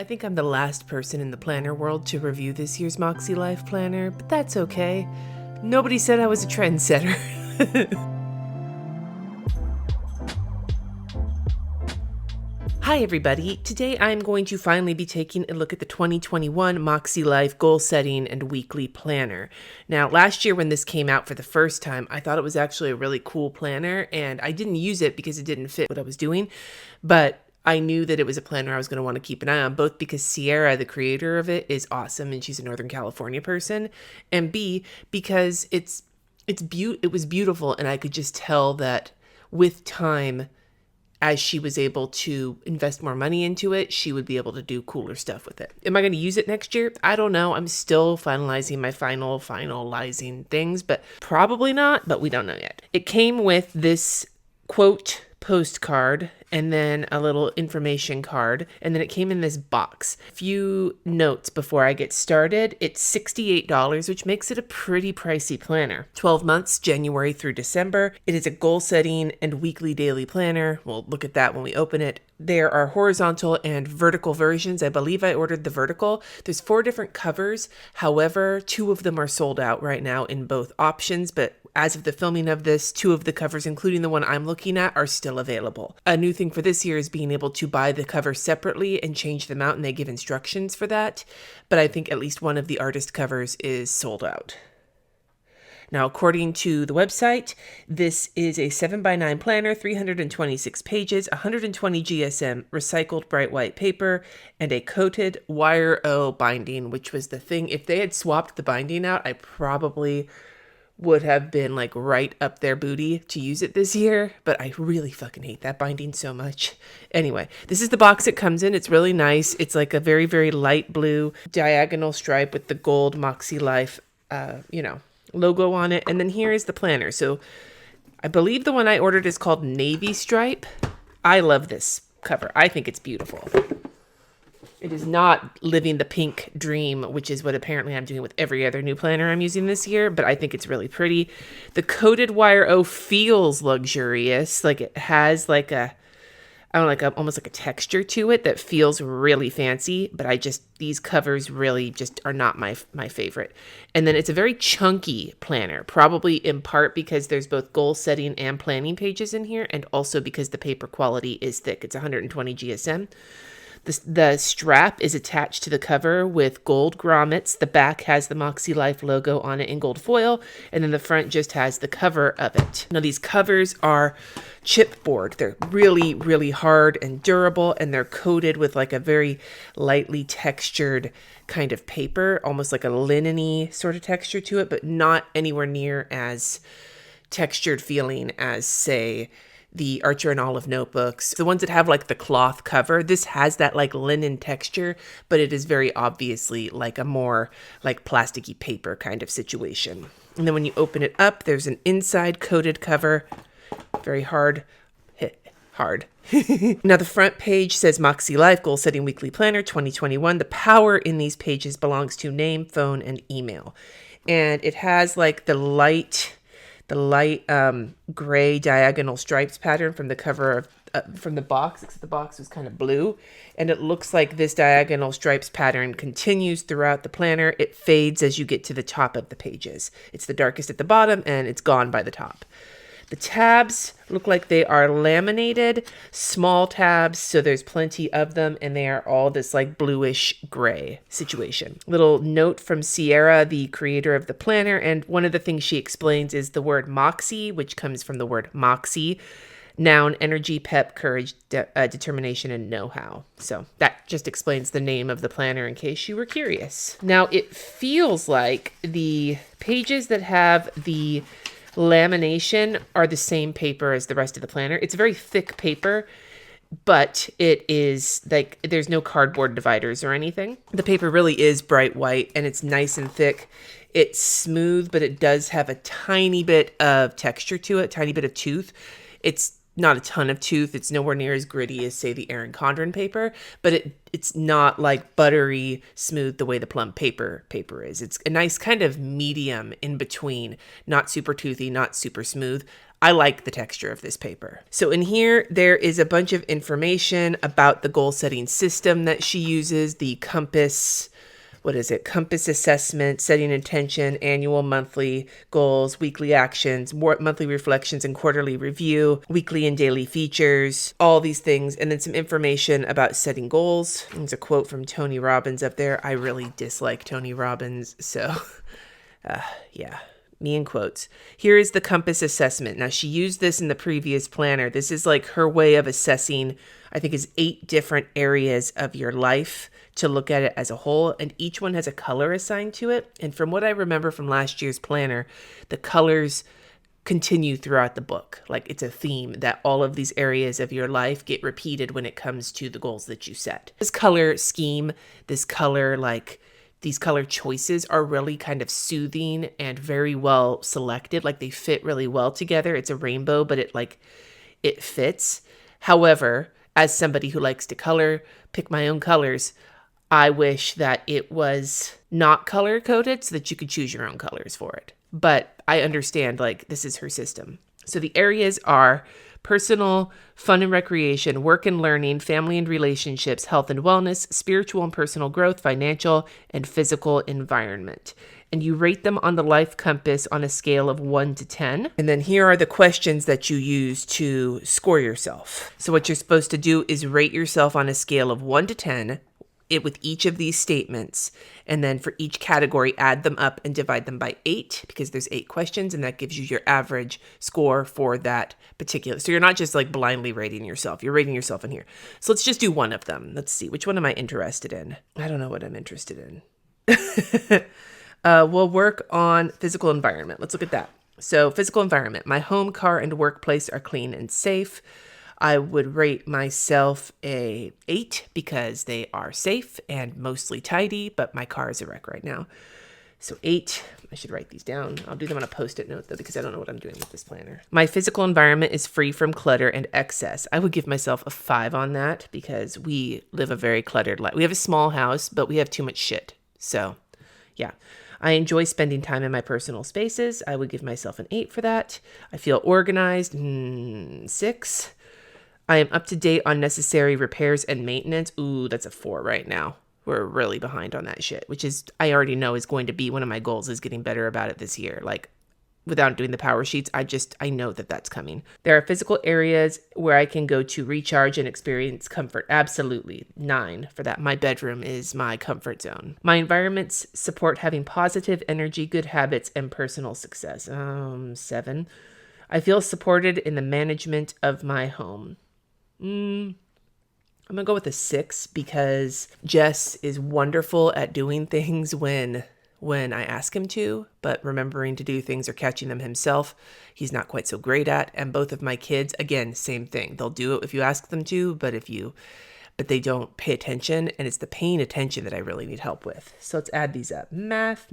I think I'm the last person in the planner world to review this year's Makselife Planner, but that's okay. Nobody said I was a trendsetter. Hi everybody, today I'm going to finally be taking a look at the 2021 Makselife Goal Setting and Weekly Planner. Now, last year when this came out for the first time, I thought it was actually a really cool planner, and I didn't use it because it didn't fit what I was doing, but I knew that it was a planner I was going to want to keep an eye on, both because Sierra, the creator of it, is awesome and she's a Northern California person, and B, because it was beautiful, and I could just tell that with time, as she was able to invest more money into it, she would be able to do cooler stuff with it. Am I going to use it next year? I don't know. I'm still finalizing my finalizing things, but probably not, but we don't know yet. It came with this quote postcard and then a little information card, and then it came in this box. A few notes before I get started. It's $68, which makes it a pretty pricey planner. 12 months, January through December. It is a goal setting and weekly daily planner. We'll look at that when we open it. There are horizontal and vertical versions. I believe I ordered the vertical. There's 4 different covers. However, 2 of them are sold out right now in both options, but as of the filming of this, 2 of the covers, including the one I'm looking at, are still available. A new thing for this year is being able to buy the covers separately and change them out, and they give instructions for that. But I think at least one of the artist covers is sold out. Now, according to the website, this is a 7x9 planner, 326 pages, 120 GSM recycled bright white paper, and a coated wire O binding, which was the thing. If they had swapped the binding out, I probably would have been like right up their booty to use it this year, but I really fucking hate that binding so much. Anyway, this is the box it comes in. It's really nice. It's like a very, very light blue diagonal stripe with the gold Makselife, logo on it. And then here is the planner. So I believe the one I ordered is called Navy Stripe. I love this cover. I think it's beautiful. It is not living the pink dream, which is what apparently I'm doing with every other new planner I'm using this year, but I think it's really pretty. The coated wire O feels luxurious. Like it has like almost like a texture to it that feels really fancy, but these covers really just are not my favorite. And then it's a very chunky planner, probably in part because there's both goal setting and planning pages in here, and also because the paper quality is thick. It's 120 GSM. The strap is attached to the cover with gold grommets. The back has the Makselife logo on it in gold foil, and then the front just has the cover of it. Now, these covers are chipboard. They're really, really hard and durable, and they're coated with like a very lightly textured kind of paper, almost like a linen-y sort of texture to it, but not anywhere near as textured feeling as, say, the Archer and Olive notebooks, the ones that have like the cloth cover. This has that like linen texture, but it is very obviously like a more like plasticky paper kind of situation. And then when you open it up, there's an inside coated cover, very hard. Now the front page says Makselife Goal Setting Weekly Planner 2021. The power in these pages belongs to name, phone, and email. And it has like the light gray diagonal stripes pattern from the cover of from the box, except the box was kind of blue, and it looks like this diagonal stripes pattern continues throughout the planner. It fades as you get to the top of the pages. It's the darkest at the bottom and it's gone by the top. The tabs look like they are laminated, small tabs, so there's plenty of them, and they are all this like bluish gray situation. Little note from Sierra, the creator of the planner, and one of the things she explains is the word moxie, which comes from the word moxie, noun, energy, pep, courage, determination, and know-how. So that just explains the name of the planner in case you were curious. Now, it feels like the pages that have the lamination are the same paper as the rest of the planner. It's a very thick paper, but it is like there's no cardboard dividers or anything. The paper really is bright white and it's nice and thick. It's smooth, but it does have a tiny bit of texture to it, tiny bit of tooth. It's not a ton of tooth. It's nowhere near as gritty as, say, the Erin Condren paper, but it's not like buttery smooth the way the plum paper is. It's a nice kind of medium in between, not super toothy, not super smooth. I like the texture of this paper. So in here, there is a bunch of information about the goal setting system that she uses, the compass. What is it? Compass assessment, setting intention, annual, monthly goals, weekly actions, monthly reflections and quarterly review, weekly and daily features, all these things. And then some information about setting goals. There's a quote from Tony Robbins up there. I really dislike Tony Robbins. So yeah, me in quotes. Here is the compass assessment. Now, she used this in the previous planner. This is like her way of assessing, I think, is 8 different areas of your life to look at it as a whole, and each one has a color assigned to it. And from what I remember from last year's planner, the colors continue throughout the book. Like, it's a theme that all of these areas of your life get repeated when it comes to the goals that you set. This color scheme, these color choices are really kind of soothing and very well selected. Like, they fit really well together. It's a rainbow, but it fits. However, as somebody who likes to pick my own colors, I wish that it was not color coded so that you could choose your own colors for it. But I understand, like, this is her system. So the areas are personal, fun and recreation, work and learning, family and relationships, health and wellness, spiritual and personal growth, financial and physical environment. And you rate them on the life compass on a scale of 1 to 10. And then here are the questions that you use to score yourself. So what you're supposed to do is rate yourself on a scale of 1 to 10 with each of these statements. And then for each category, add them up and divide them by 8 because there's 8 questions, and that gives you your average score for that particular. So you're not just like blindly rating yourself. You're rating yourself in here. So let's just do one of them. Let's see. Which one am I interested in? I don't know what I'm interested in. We'll work on physical environment. Let's look at that. So physical environment. My home, car, and workplace are clean and safe. I would rate myself a 8 because they are safe and mostly tidy, but my car is a wreck right now. So 8, I should write these down. I'll do them on a Post-it note though, because I don't know what I'm doing with this planner. My physical environment is free from clutter and excess. I would give myself a 5 on that because we live a very cluttered life. We have a small house, but we have too much shit. So yeah. I enjoy spending time in my personal spaces. I would give myself an 8 for that. I feel organized. 6. I am up to date on necessary repairs and maintenance. Ooh, that's a 4 right now. We're really behind on that shit, which is, I already know is going to be one of my goals, is getting better about it this year. Like, without doing the power sheets, I know that that's coming. There are physical areas where I can go to recharge and experience comfort. Absolutely. 9 for that. My bedroom is my comfort zone. My environments support having positive energy, good habits, and personal success. 7. I feel supported in the management of my home. I'm going to go with a 6 because Jess is wonderful at doing things when I ask him to, but remembering to do things or catching them himself, he's not quite so great at. And both of my kids, again, same thing. They'll do it if you ask them to, but they don't pay attention, and it's the paying attention that I really need help with. So let's add these up. Math.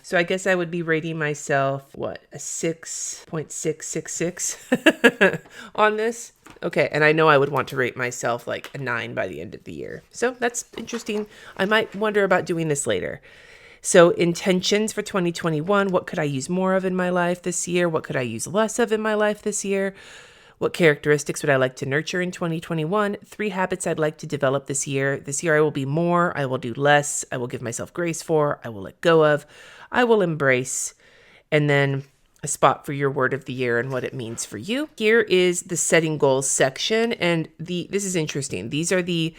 So I guess I would be rating myself, a 6.666 on this? Okay, and I know I would want to rate myself like a 9 by the end of the year. So that's interesting. I might wonder about doing this later. So intentions for 2021, what could I use more of in my life this year? What could I use less of in my life this year? What characteristics would I like to nurture in 2021? 3 habits I'd like to develop this year. This year I will be more, I will do less, I will give myself grace for, I will let go of, I will embrace, and then a spot for your word of the year and what it means for you. Here is the setting goals section, and this is interesting. These are the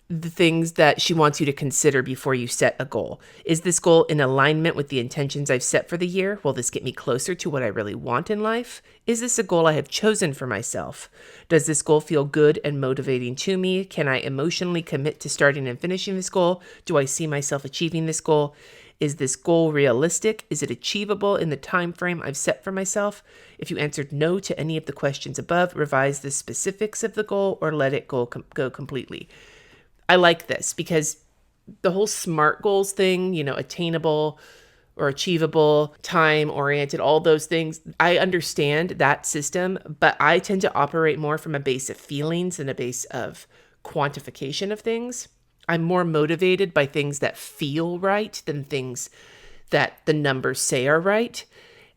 things that she wants you to consider before you set a goal. Is this goal in alignment with the intentions I've set for the year? Will this get me closer to what I really want in life? Is this a goal I have chosen for myself? Does this goal feel good and motivating to me? Can I emotionally commit to starting and finishing this goal? Do I see myself achieving this goal? Is this goal realistic? Is it achievable in the time frame I've set for myself? If you answered no to any of the questions above, revise the specifics of the goal or let it go completely. I like this because the whole SMART goals thing, attainable or achievable, time-oriented, all those things, I understand that system, but I tend to operate more from a base of feelings than a base of quantification of things. I'm more motivated by things that feel right than things that the numbers say are right.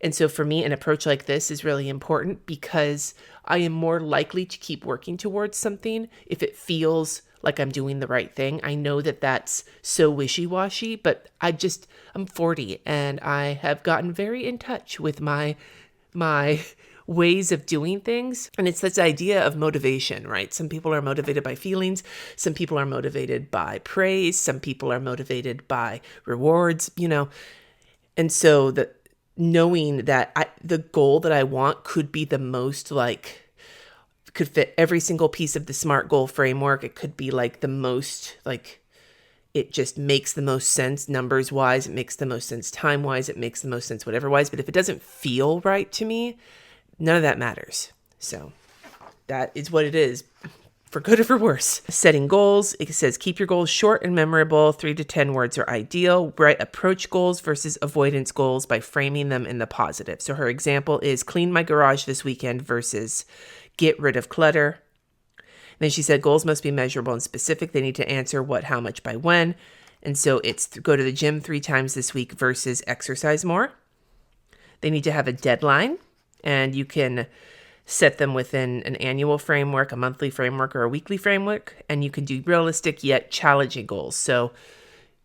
And so for me, an approach like this is really important because I am more likely to keep working towards something if it feels like I'm doing the right thing. I know that that's so wishy-washy, but I'm 40 and I have gotten very in touch with my ways of doing things. And it's this idea of motivation, right? Some people are motivated by feelings. Some people are motivated by praise. Some people are motivated by rewards, And so knowing that the goal that I want could be the most could fit every single piece of the SMART goal framework. It could be the most it just makes the most sense numbers wise. It makes the most sense time wise. It makes the most sense whatever wise. But if it doesn't feel right to me, none of that matters. So that is what it is, for good or for worse. Setting goals. It says keep your goals short and memorable. 3 to 10 words are ideal. Write approach goals versus avoidance goals by framing them in the positive. So her example is clean my garage this weekend versus get rid of clutter. Then she said goals must be measurable and specific. They need to answer what, how much, by when. And so it's go to the gym 3 times this week versus exercise more. They need to have a deadline, and you can set them within an annual framework, a monthly framework, or a weekly framework. And you can do realistic yet challenging goals. So,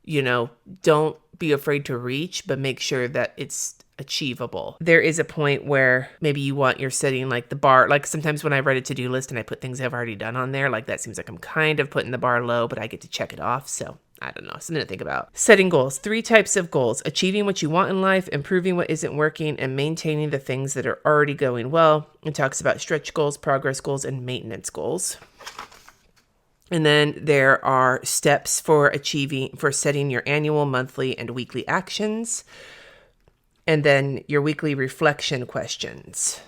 don't be afraid to reach, but make sure that it's achievable. There is a point where maybe you're setting the bar. Sometimes when I write a to-do list and I put things I've already done on there, that seems like I'm kind of putting the bar low, but I get to check it off. So I don't know, something to think about. Setting goals. 3 types of goals: achieving what you want in life, improving what isn't working, and maintaining the things that are already going well. It talks about stretch goals, progress goals, and maintenance goals. And then there are steps for setting your annual, monthly, and weekly actions. And then your weekly reflection questions.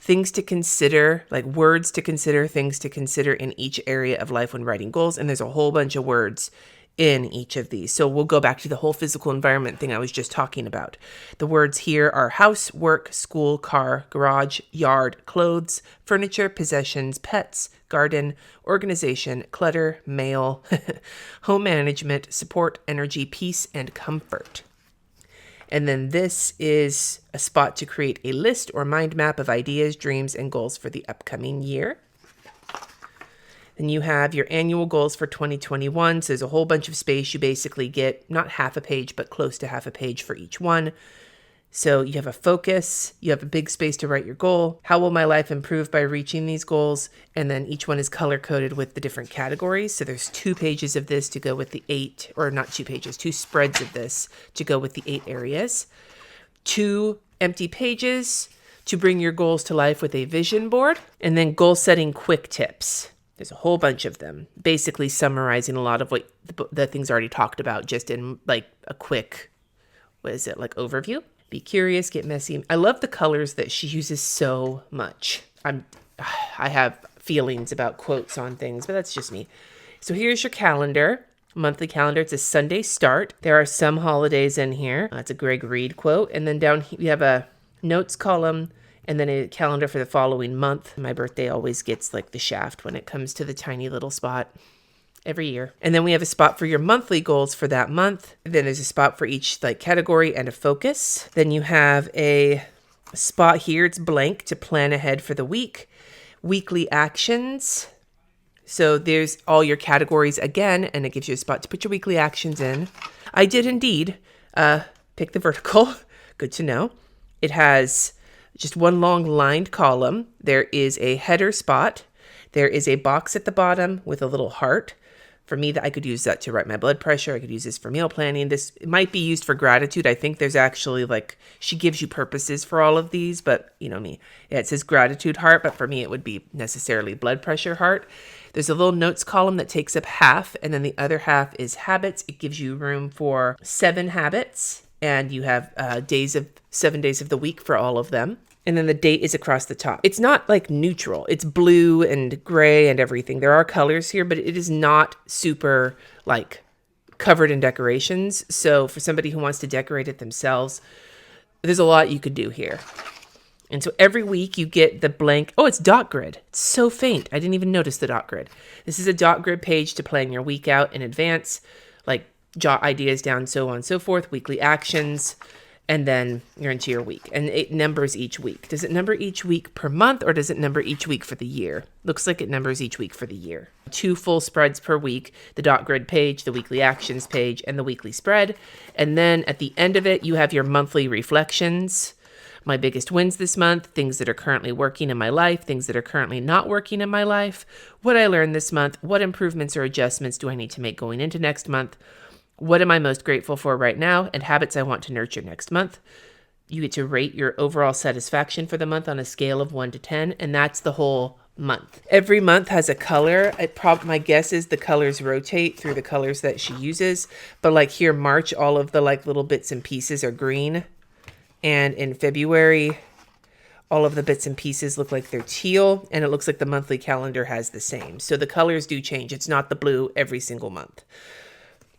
Things to consider, words to consider, things to consider in each area of life when writing goals. And there's a whole bunch of words in each of these. So we'll go back to the whole physical environment thing I was just talking about. The words here are house, work, school, car, garage, yard, clothes, furniture, possessions, pets, garden, organization, clutter, mail, home management, support, energy, peace, and comfort. And then this is a spot to create a list or mind map of ideas, dreams, and goals for the upcoming year. Then you have your annual goals for 2021. So there's a whole bunch of space. You basically get not half a page, but close to half a page for each one. So you have a focus, you have a big space to write your goal. How will my life improve by reaching these goals? And then each one is color coded with the different categories. So there's 2 pages of this to go with the 8, or not 2 pages, 2 spreads of this to go with the 8 areas. 2 empty pages to bring your goals to life with a vision board. And then goal setting quick tips. There's a whole bunch of them, basically summarizing a lot of what the things already talked about, just in a quick, overview. Be curious, get messy. I love the colors that she uses so much. I have feelings about quotes on things, but that's just me. So here's your calendar, monthly calendar. It's a Sunday start. There are some holidays in here. That's a Greg Reed quote. And then down here, we have a notes column and then a calendar for the following month. My birthday always gets the shaft when it comes to the tiny little spot. Every year. And then we have a spot for your monthly goals for that month. Then there's a spot for each category and a focus. Then you have a spot here. It's blank to plan ahead for the week. Weekly actions. So there's all your categories again, and it gives you a spot to put your weekly actions in. I did indeed pick the vertical. Good to know. It has just one long lined column. There is a header spot. There is a box at the bottom with a little heart. For me, I could use that to write my blood pressure. I could use this for meal planning. This might be used for gratitude. I think there's actually she gives you purposes for all of these, but you know me. Yeah, it says gratitude heart, but for me, it would be necessarily blood pressure heart. There's a little notes column that takes up half, and then the other half is habits. It gives you room for 7 habits, and you have 7 days of the week for all of them. And then the date is across the top. It's not neutral. It's blue and gray and everything. There are colors here, but it is not super covered in decorations. So for somebody who wants to decorate it themselves, there's a lot you could do here. And so every week you get the blank. Oh, it's dot grid. It's so faint. I didn't even notice the dot grid. This is a dot grid page to plan your week out in advance, jot ideas down, so on and so forth, weekly actions. and then you're into your week. And it numbers each week. Does it number each week per month, or does it number each week for the year? Looks like it numbers each week for the year. 2 full spreads per week, the dot grid page, the weekly actions page, and the weekly spread. And then at the end of it, you have your monthly reflections. My biggest wins this month, things that are currently working in my life, things that are currently not working in my life, what I learned this month, what improvements or adjustments do I need to make going into next month, what am I most grateful for right now, and habits I want to nurture next month. You get to rate your overall satisfaction for the month on a scale of 1 to 10, and that's the whole month. Every month has a color. My guess is the colors rotate through the colors that she uses, but like here, March, all of the like little bits and pieces are green, and in February, all of the bits and pieces look like they're teal, and it looks like the monthly calendar has the same. So the colors do change. It's not the blue every single month.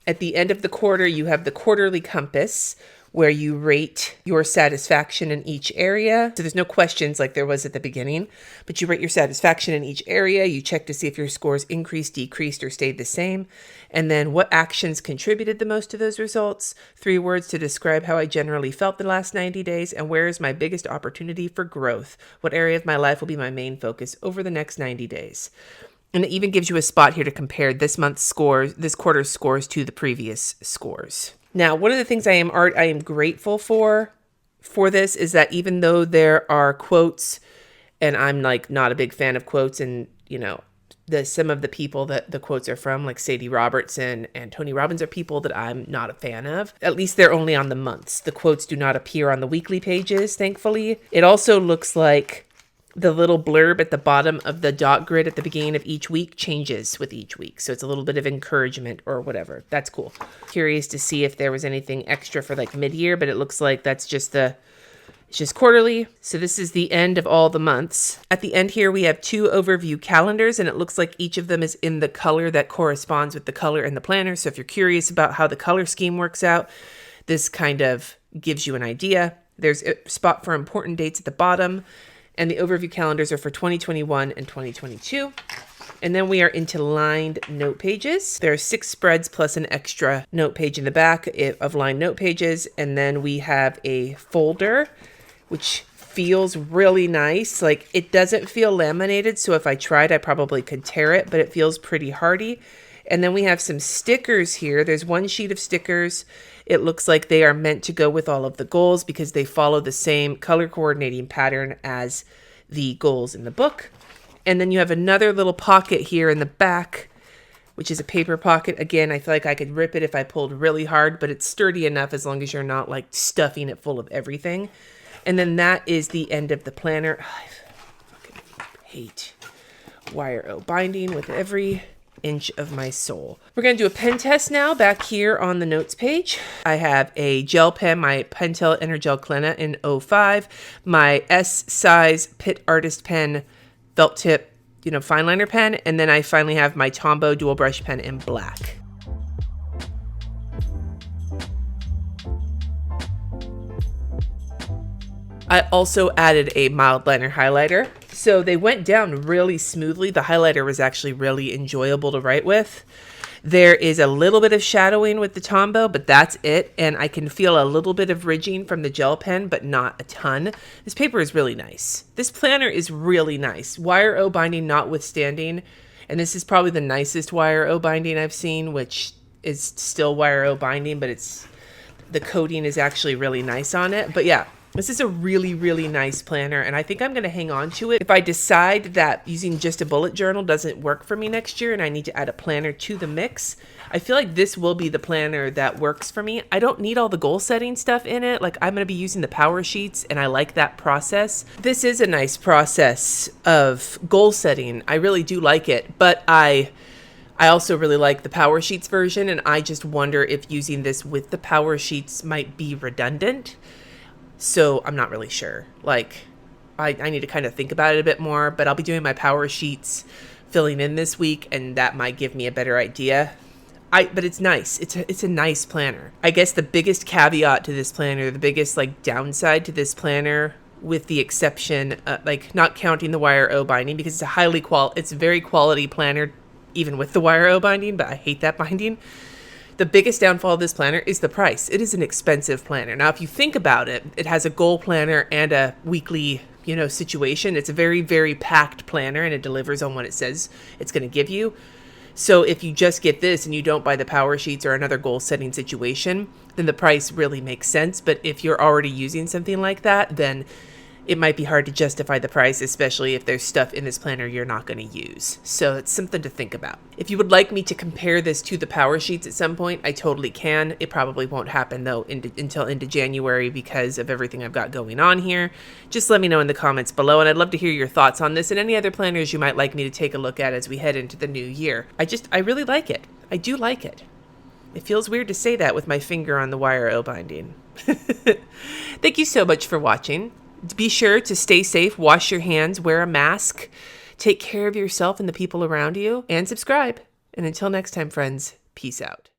At the end of the quarter, you have the quarterly compass where you rate your satisfaction in each area. So there's no questions like there was at the beginning, but you rate your satisfaction in each area. You check to see if your scores increased, decreased, or stayed the same. And then what actions contributed the most to those results. 3 words to describe how I generally felt the last 90 days. And where is my biggest opportunity for growth? What area of my life will be my main focus over the next 90 days? And it even gives you a spot here to compare this month's scores, this quarter's scores to the previous scores. Now, one of the things I am grateful for this is that even though there are quotes, and I'm like not a big fan of quotes, and you know, some of the people that the quotes are from, like Sadie Robertson and Tony Robbins, are people that I'm not a fan of. At least they're only on the months. The quotes do not appear on the weekly pages, thankfully. It also looks like the little blurb at the bottom of the dot grid at the beginning of each week changes with each week. So it's a little bit of encouragement or whatever. That's cool. Curious to see if there was anything extra for like mid-year, but it looks like that's just it's just quarterly. So this is the end of all the months. At the end here, we have 2 overview calendars, and it looks like each of them is in the color that corresponds with the color in the planner. So if you're curious about how the color scheme works out, this kind of gives you an idea. There's a spot for important dates at the bottom, and the overview calendars are for 2021 and 2022. And then we are into lined note pages. There are 6 spreads plus an extra note page in the back of lined note pages. And then we have a folder, which feels really nice. Like, it doesn't feel laminated, so if I tried, I probably could tear it, but it feels pretty hardy. And then we have some stickers here. There's 1 sheet of stickers. It looks like they are meant to go with all of the goals because they follow the same color coordinating pattern as the goals in the book. And then you have another little pocket here in the back, which is a paper pocket. Again, I feel like I could rip it if I pulled really hard, but it's sturdy enough as long as you're not like stuffing it full of everything. And then that is the end of the planner. I fucking hate wire O binding with every inch of my soul. We're going to do a pen test now back here on the notes page. I have a gel pen, my Pentel Energel Clena in 05, my S size Pitt Artist pen, felt tip, fine liner pen, and then I finally have my Tombow dual brush pen in black. I also added a mild liner highlighter. So they went down really smoothly. The highlighter was actually really enjoyable to write with. There is a little bit of shadowing with the Tombow, but that's it. And I can feel a little bit of ridging from the gel pen, but not a ton. This paper is really nice. This planner is really nice. Wire O binding notwithstanding. And this is probably the nicest wire O binding I've seen, which is still wire O binding, but the coating is actually really nice on it. But yeah. This is a really, really nice planner, and I think I'm going to hang on to it. If I decide that using just a bullet journal doesn't work for me next year and I need to add a planner to the mix, I feel like this will be the planner that works for me. I don't need all the goal setting stuff in it. Like, I'm going to be using the power sheets, and I like that process. This is a nice process of goal setting. I really do like it, but I also really like the power sheets version, and I just wonder if using this with the power sheets might be redundant. So I'm not really sure. Like, I need to kind of think about it a bit more, but I'll be doing my power sheets filling in this week, and that might give me a better idea. But it's nice. It's a nice planner. I guess the biggest caveat to this planner, the biggest like downside to this planner, with the exception, like not counting the wire O binding, because it's a very quality planner, even with the wire O binding, but I hate that binding. The biggest downfall of this planner is the price. It is an expensive planner. Now, if you think about it, it has a goal planner and a weekly, situation. It's a very, very packed planner, and it delivers on what it says it's going to give you. So if you just get this and you don't buy the power sheets or another goal setting situation, then the price really makes sense. But if you're already using something like that, then it might be hard to justify the price, especially if there's stuff in this planner you're not going to use. So it's something to think about. If you would like me to compare this to the power sheets at some point, I totally can. It probably won't happen though until into January because of everything I've got going on here. Just let me know in the comments below, and I'd love to hear your thoughts on this and any other planners you might like me to take a look at as we head into the new year. I really like it. I do like it. It feels weird to say that with my finger on the wire O binding. Thank you so much for watching. Be sure to stay safe, wash your hands, wear a mask, take care of yourself and the people around you, and subscribe. And until next time, friends, peace out.